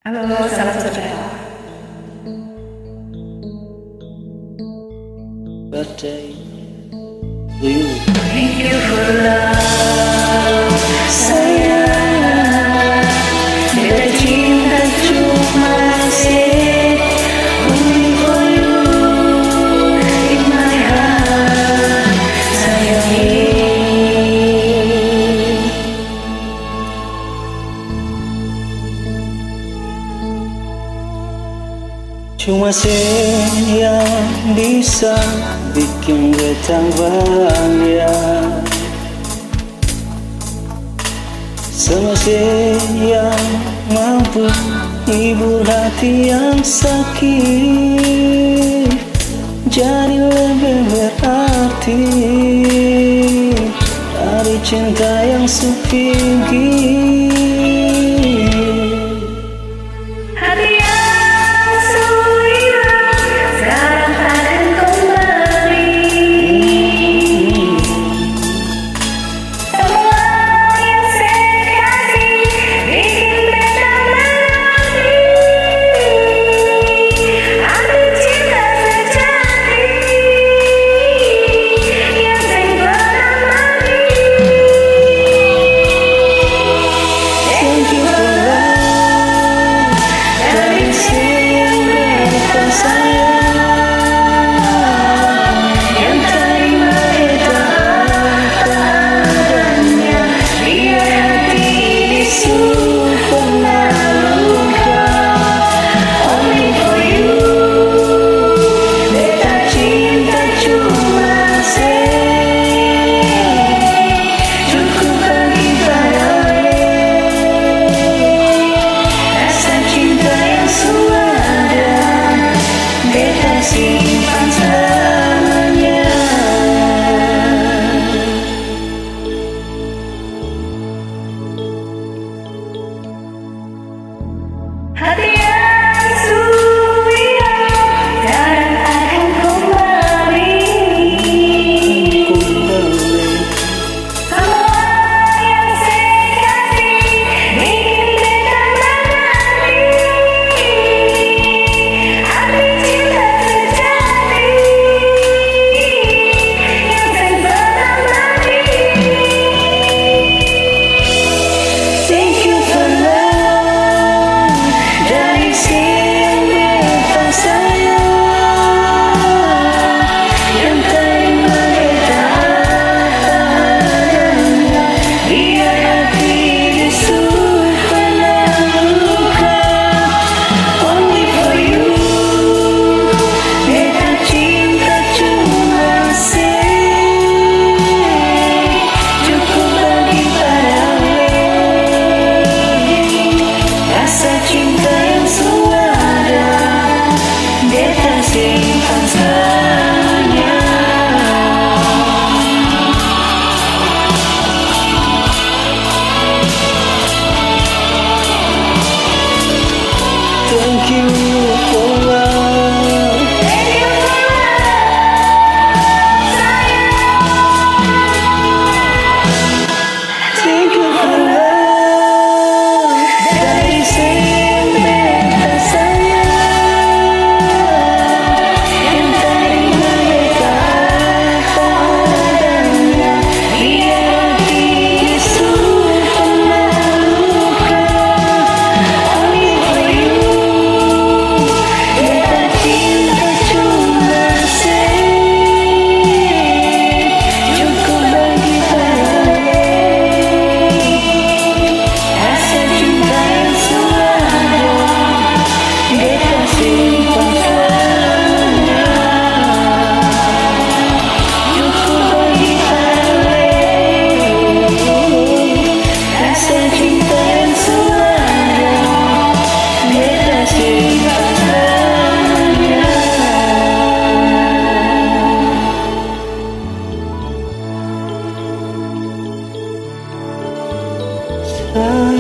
Halo, salam sejahtera. Birthday to you. Thank you for love, sayang. Bila cinta cuma say only for you in my heart, sayang. Cuma yang bisa bikin betang bahagia, sama yang mampu hibur hati yang sakit, jadi lebih berarti dari cinta yang sepinggi. Hati yang sulia jarang akan kembali. Semua yang saya kasih bikin beta menanti. Arti cinta sejati yang tak pernah mati. Thank you for love. Thank you for love. Thank you for love, sayang. Thank you for love. Dari beta sayang yang terima beta padanya, biar hati pernah luka. Only for you. Ah.